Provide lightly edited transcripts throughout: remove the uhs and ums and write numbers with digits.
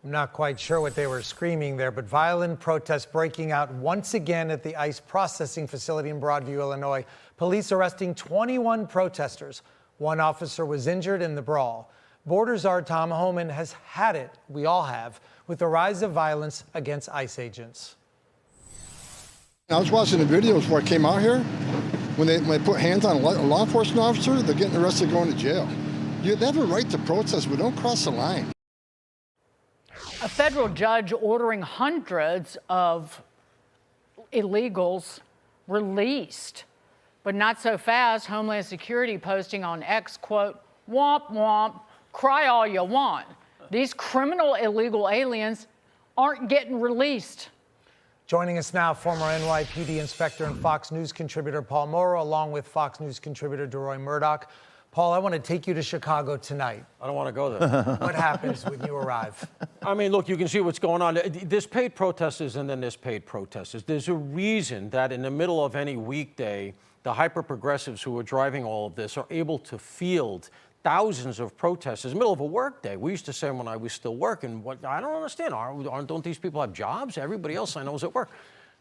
I'm not quite sure what they were screaming there, but violent protests breaking out once again at the ICE processing facility in Broadview, Illinois. Police arresting 21 protesters. One officer was injured in the brawl. Border Czar Tom Homan has had it, we all have, with the rise of violence against ICE agents. I was watching the videos before I came out here. When they put hands on a law enforcement officer, they're getting arrested, going to jail. They have a right to protest, but don't cross the line. A federal judge ordering hundreds of illegals released, but not so fast. Homeland Security posting on X, quote, "Womp womp, cry all you want. These criminal illegal aliens aren't getting released." Joining us now, former NYPD inspector and Fox News contributor Paul Morrow, along with Fox News contributor DeRoy Murdoch. Paul, I want to take you to Chicago tonight. I don't want to go there. What happens when you arrive? I mean, look, you can see what's going on. There's paid protesters and then there's paid protesters. There's a reason that in the middle of any weekday, the hyper-progressives who are driving all of this are able to field thousands of protesters in the middle of a workday. We used to say when I was still working, I don't understand, don't these people have jobs? Everybody else I know is at work.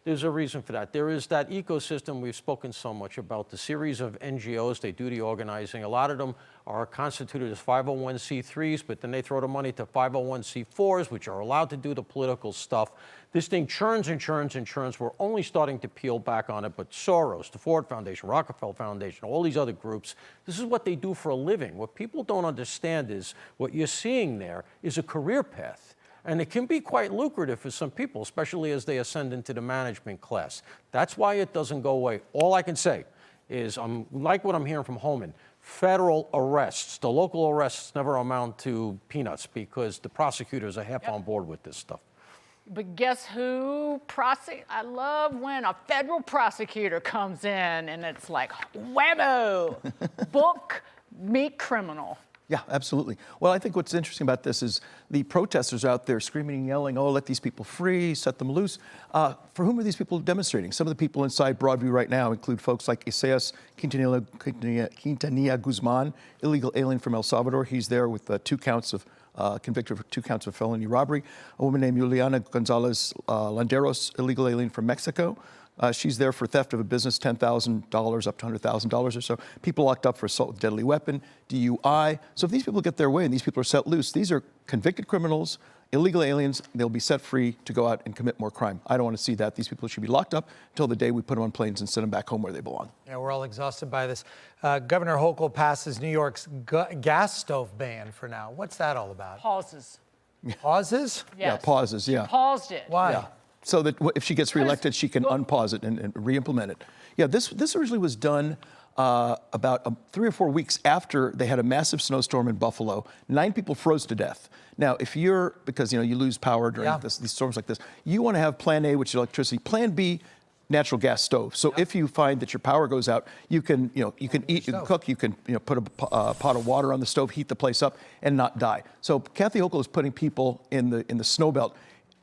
There's a reason for that. There is that ecosystem we've spoken so much about, the series of NGOs, they do the organizing. A lot of them are constituted as 501c3s, but then they throw the money to 501c4s, which are allowed to do the political stuff. This thing churns and churns and churns. We're only starting to peel back on it, but Soros, the Ford Foundation, Rockefeller Foundation, all these other groups, this is what they do for a living. What people don't understand is what you're seeing there is a career path. And it can be quite lucrative for some people, especially as they ascend into the management class. That's why it doesn't go away. All I can say is, like what I'm hearing from Homan, federal arrests, the local arrests never amount to peanuts because the prosecutors are half on board with this stuff. But guess who? I love when a federal prosecutor comes in and it's like, whammo, book me criminal. Yeah, absolutely. Well, I think what's interesting about this is the protesters out there screaming and yelling, oh, let these people free, set them loose. For whom are these people demonstrating? Some of the people inside Broadview right now include folks like Isaias Quintanilla Guzman, illegal alien from El Salvador. He's there with convicted for 2 counts of felony robbery. A woman named Juliana Gonzalez Landeros, illegal alien from Mexico. She's there for theft of a business, $10,000 up to $100,000 or so. People locked up for assault with deadly weapon, DUI. So if these people get their way and these people are set loose, these are convicted criminals, illegal aliens. They'll be set free to go out and commit more crime. I don't want to see that. These people should be locked up until the day we put them on planes and send them back home where they belong. Yeah, we're all exhausted by this. Governor Hochul passes New York's gas stove ban for now. What's that all about? Pauses. Pauses? Yes. Yeah, pauses, yeah. Paused it. Why? Yeah. So that if she gets reelected, she can unpause it and re-implement it. Yeah, this originally was done about 3 or 4 weeks after they had a massive snowstorm in Buffalo. 9 people froze to death. Now, if because you lose power during these storms like this, you want to have Plan A, which is electricity. Plan B, natural gas stove. So if you find that your power goes out, you can eat, you can cook, you can put a pot of water on the stove, heat the place up, and not die. So Kathy Hochul is putting people in the snow belt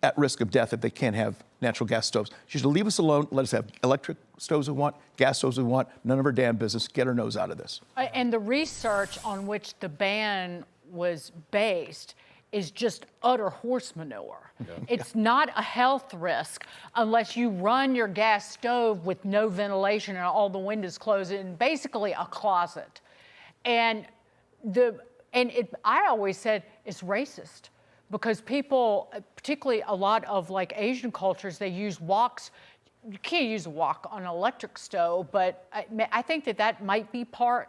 at risk of death if they can't have natural gas stoves. She should leave us alone, let us have electric stoves we want, gas stoves we want, none of her damn business, get her nose out of this. And the research on which the ban was based is just utter horse manure. Yeah. It's not a health risk unless you run your gas stove with no ventilation and all the windows closed in basically a closet. I always said it's racist. Because people, particularly a lot of like Asian cultures, they use woks. You can't use a wok on an electric stove, but I think that might be part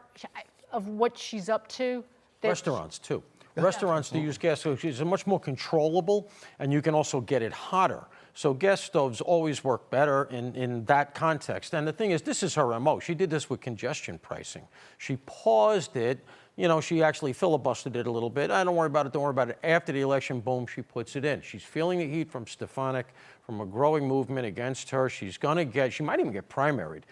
of what she's up to. Restaurants, too. Yeah. Restaurants that use gas stoves are much more controllable, and you can also get it hotter. So gas stoves always work better in that context. And the thing is, this is her MO. She did this with congestion pricing. She paused it. She actually filibustered it a little bit. Don't worry about it, don't worry about it. After the election, boom, she puts it in. She's feeling the heat from Stefanik, from a growing movement against her. She might even get primaried.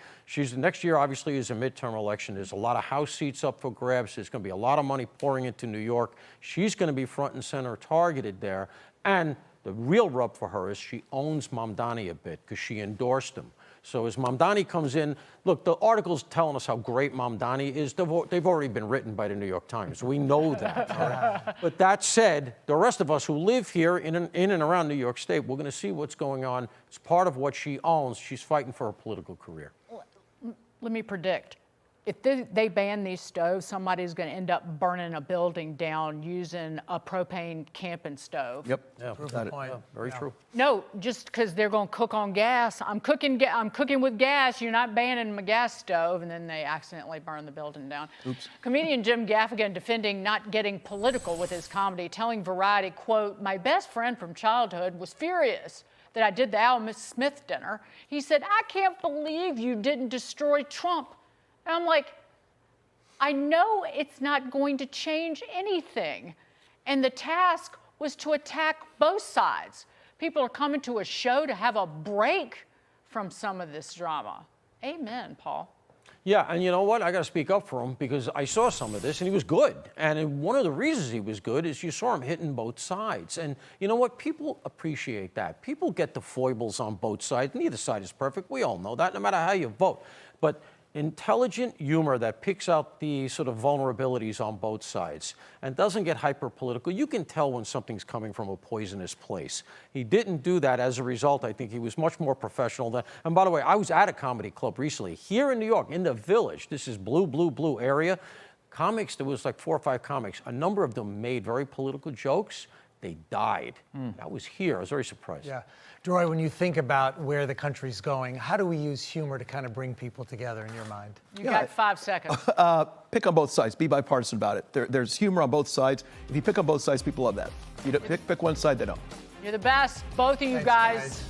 Next year, obviously, is a midterm election. There's a lot of House seats up for grabs. There's going to be a lot of money pouring into New York. She's going to be front and center targeted there. And the real rub for her is she owns Mamdani a bit because she endorsed him. So as Mamdani comes in, look, the article's telling us how great Mamdani is. They've already been written by the New York Times. We know that. But that said, the rest of us who live here in and around New York State, we're going to see what's going on. It's part of what she owns. She's fighting for her political career. Let me predict. If they ban these stoves, somebody's going to end up burning a building down using a propane camping stove. Yep. Yeah, Good point. very true. No, just because they're going to cook on gas. I'm cooking with gas. You're not banning my gas stove, and then they accidentally burn the building down. Oops. Comedian Jim Gaffigan defending not getting political with his comedy, telling Variety, quote, "My best friend from childhood was furious that I did the Al Smith dinner. He said, I can't believe you didn't destroy Trump." And I'm like, I know it's not going to change anything. And the task was to attack both sides. People are coming to a show to have a break from some of this drama. Amen, Paul. Yeah, and you know what? I got to speak up for him because I saw some of this and he was good. And one of the reasons he was good is you saw him hitting both sides. And you know what? People appreciate that. People get the foibles on both sides. Neither side is perfect. We all know that, no matter how you vote. But intelligent humor that picks out the sort of vulnerabilities on both sides and doesn't get hyper political. You can tell when something's coming from a poisonous place. He didn't do that. As a result, I think he was much more professional than. And by the way, I was at a comedy club recently here in New York, in the Village. This is blue area. Comics, there was like 4 or 5 comics. A number of them made very political jokes. They died. That was here. I was very surprised. Yeah. Droy, when you think about where the country's going, how do we use humor to kind of bring people together in your mind? You got 5 seconds. Pick on both sides. Be bipartisan about it. There's humor on both sides. If you pick on both sides, people love that. If you pick one side, they don't. You're the best, both of you Thanks, guys. guys.